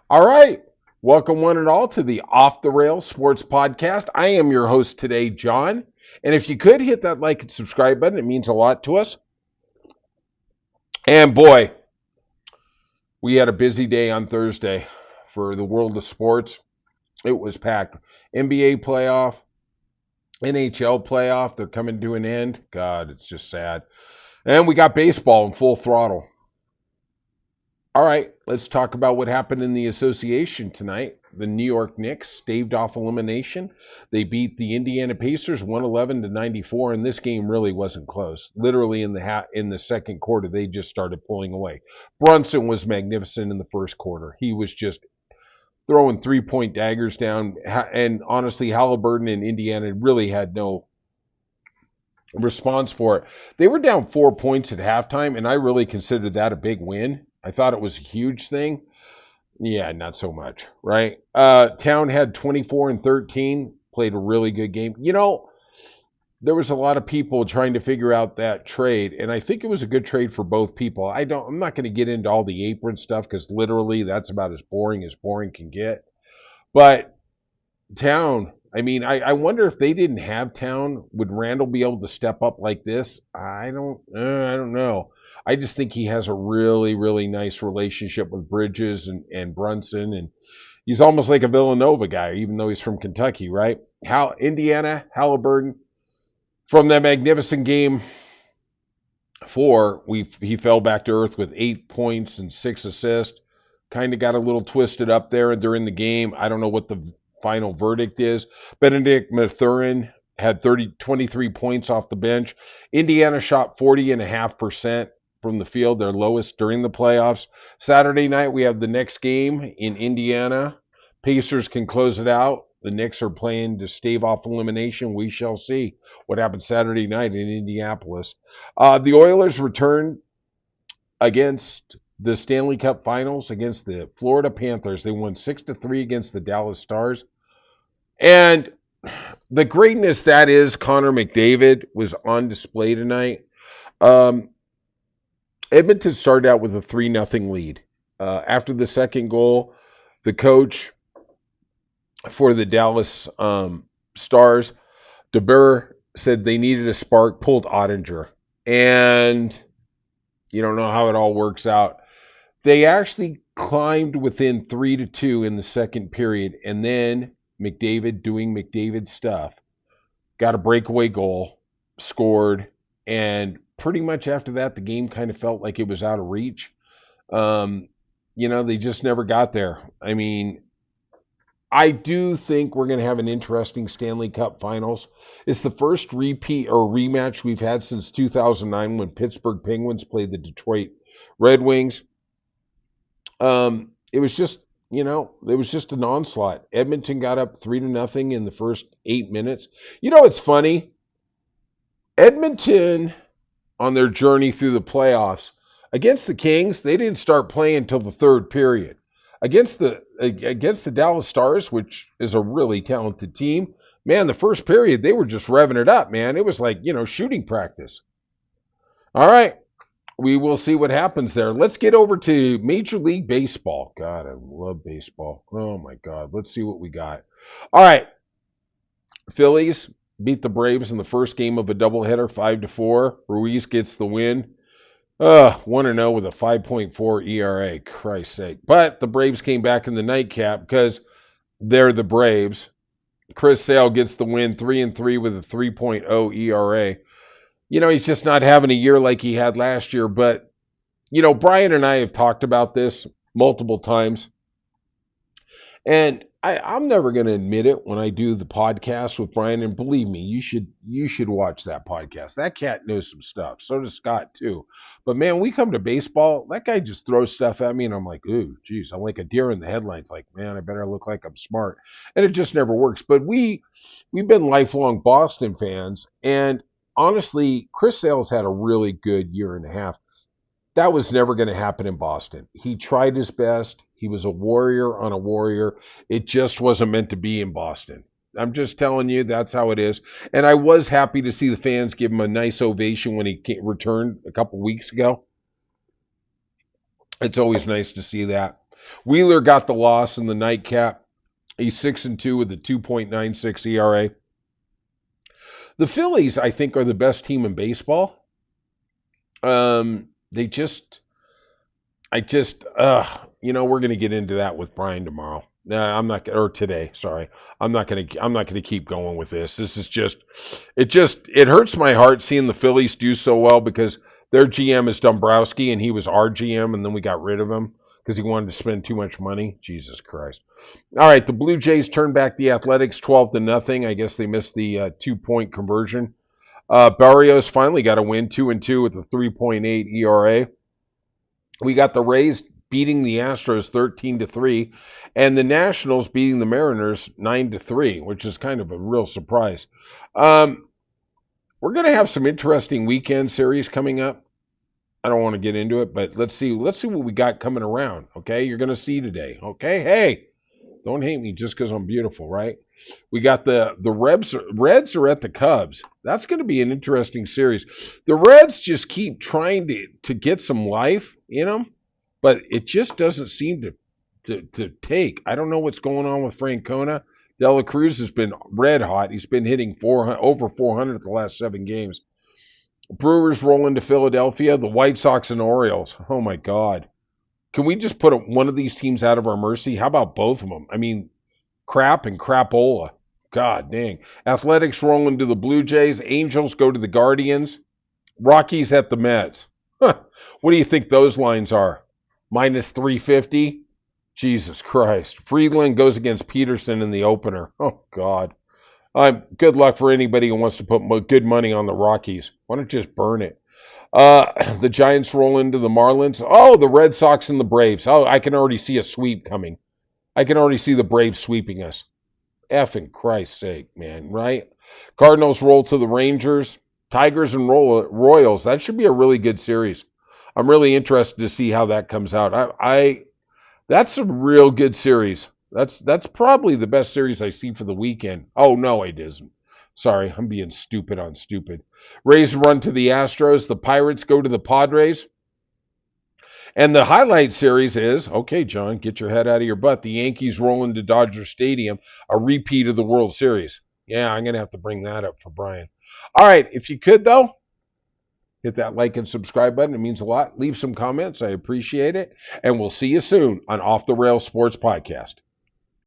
All right. Welcome, one and all, to the Off the Rail Sports Podcast. I am your host today, John. And if you could hit that like and subscribe button, it means a lot to us. And boy, we had a busy day on Thursday for the world of sports. It was packed. NBA playoff, NHL playoff, they're coming to an end. God, it's just sad. And we got baseball in full throttle. All right, let's talk about what happened in the association tonight. The New York Knicks staved off elimination. They beat the Indiana Pacers 111-94, and this game really wasn't close. Literally in the second quarter, they just started pulling away. Brunson was magnificent in the first quarter. He was just throwing three-point daggers down, and honestly, Halliburton in Indiana really had no response for it. They were down 4 points at halftime, and I really considered that a big win. I thought it was a huge thing. Yeah, not so much, right? Town had 24 and 13, played a really good game. There was a lot of people trying to figure out that trade, and I think it was a good trade for both people. I'm not going to get into all the apron stuff because literally that's about as boring can get. But Town, I wonder if they didn't have Town, would Randall be able to step up like this? I don't know. I just think he has a really, really nice relationship with Bridges and Brunson, and he's almost like a Villanova guy, even though he's from Kentucky, right? Indiana, Halliburton, from that magnificent game four, he fell back to earth with 8 points and 6 assists. Kind of got a little twisted up there during the game. I don't know what the final verdict is. Benedict Mathurin had 23 points off the bench. Indiana shot 40.5% from the field, their lowest during the playoffs. Saturday night, we have the next game in Indiana. Pacers can close it out. The Knicks are playing to stave off elimination. We shall see what happens Saturday night in Indianapolis. The Oilers return against the Stanley Cup Finals against the Florida Panthers. They won 6-3 against the Dallas Stars. And the greatness that is Connor McDavid was on display tonight. Edmonton started out with a 3-0 lead. After the second goal, the coach for the Dallas Stars, DeBoer, said they needed a spark, pulled Ottinger. And you don't know how it all works out. They actually climbed within 3-2 in the second period, and then McDavid, doing McDavid stuff, got a breakaway goal, scored, and pretty much after that, the game kind of felt like it was out of reach. They just never got there. I do think we're going to have an interesting Stanley Cup Finals. It's the first repeat or rematch we've had since 2009 when Pittsburgh Penguins played the Detroit Red Wings. It was just, an onslaught. Edmonton got up 3-0 in the first 8 minutes. It's funny. Edmonton, on their journey through the playoffs, against the Kings, they didn't start playing until the third period. Against the Dallas Stars, which is a really talented team, man, the first period, they were just revving it up, man. It was like, shooting practice. All right. We will see what happens there. Let's get over to Major League Baseball. God, I love baseball. Oh, my God. Let's see what we got. All right. Phillies beat the Braves in the first game of a doubleheader, 5-4. Ruiz gets the win. 1-0 with a 5.4 ERA. Christ's sake. But the Braves came back in the nightcap because they're the Braves. Chris Sale gets the win, 3-3 with a 3.0 ERA. He's just not having a year like he had last year. But, Brian and I have talked about this multiple times. And I'm never going to admit it when I do the podcast with Brian. And believe me, you should watch that podcast. That cat knows some stuff. So does Scott, too. But, man, we come to baseball, that guy just throws stuff at me. And I'm like, ooh, geez, I'm like a deer in the headlights. Like, man, I better look like I'm smart. And it just never works. But we've been lifelong Boston fans. And honestly, Chris Sale's had a really good year and a half. That was never going to happen in Boston. He tried his best. He was a warrior on a warrior. It just wasn't meant to be in Boston. I'm just telling you, that's how it is. And I was happy to see the fans give him a nice ovation when he returned a couple weeks ago. It's always nice to see that. Wheeler got the loss in the nightcap. He's 6-2 with a 2.96 ERA. The Phillies, I think, are the best team in baseball. They just, we're going to get into that with Brian tomorrow. No, I'm not, or today. Sorry, I'm not going to keep going with this. This is it hurts my heart seeing the Phillies do so well because their GM is Dombrowski and he was our GM and then we got rid of him because he wanted to spend too much money. Jesus Christ. All right, the Blue Jays turned back the Athletics 12-0. I guess they missed the 2-point conversion. Barrios finally got a win, 2-2 with a 3.8 ERA. We got the Rays beating the Astros 13-3, and the Nationals beating the Mariners 9-3, which is kind of a real surprise. We're going to have some interesting weekend series coming up. I don't want to get into it, but let's see what we got coming around. Okay, you're going to see today. Okay, hey, don't hate me just because I'm beautiful, right? We got the Reds are at the Cubs. That's going to be an interesting series. The Reds just keep trying to get some life in them, but it just doesn't seem to take. I don't know what's going on with Francona. De La Cruz has been red hot. He's been hitting over 400 the last 7 games. Brewers roll into Philadelphia. The White Sox and Orioles. Oh my God. Can we just put one of these teams out of our mercy? How about both of them? I mean, crap and crapola. God dang. Athletics roll into the Blue Jays. Angels go to the Guardians. Rockies at the Mets. Huh. What do you think those lines are? Minus 350? Jesus Christ. Friedland goes against Peterson in the opener. Oh, God. Good luck for anybody who wants to put good money on the Rockies. Why don't you just burn it? The Giants roll into the Marlins. Oh, the Red Sox and the Braves. Oh, I can already see a sweep coming. I can already see the Braves sweeping us. Effing Christ's sake, man, right? Cardinals roll to the Rangers. Tigers and Royals. That should be a really good series. I'm really interested to see how that comes out. That's a real good series. That's probably the best series I see for the weekend. Oh, no, it isn't. Sorry, I'm being stupid on stupid. Rays run to the Astros. The Pirates go to the Padres. And the highlight series is, okay, John, get your head out of your butt. The Yankees roll into Dodger Stadium, a repeat of the World Series. Yeah, I'm going to have to bring that up for Brian. All right, if you could, though, hit that like and subscribe button. It means a lot. Leave some comments. I appreciate it. And we'll see you soon on Off the Rails Sports Podcast.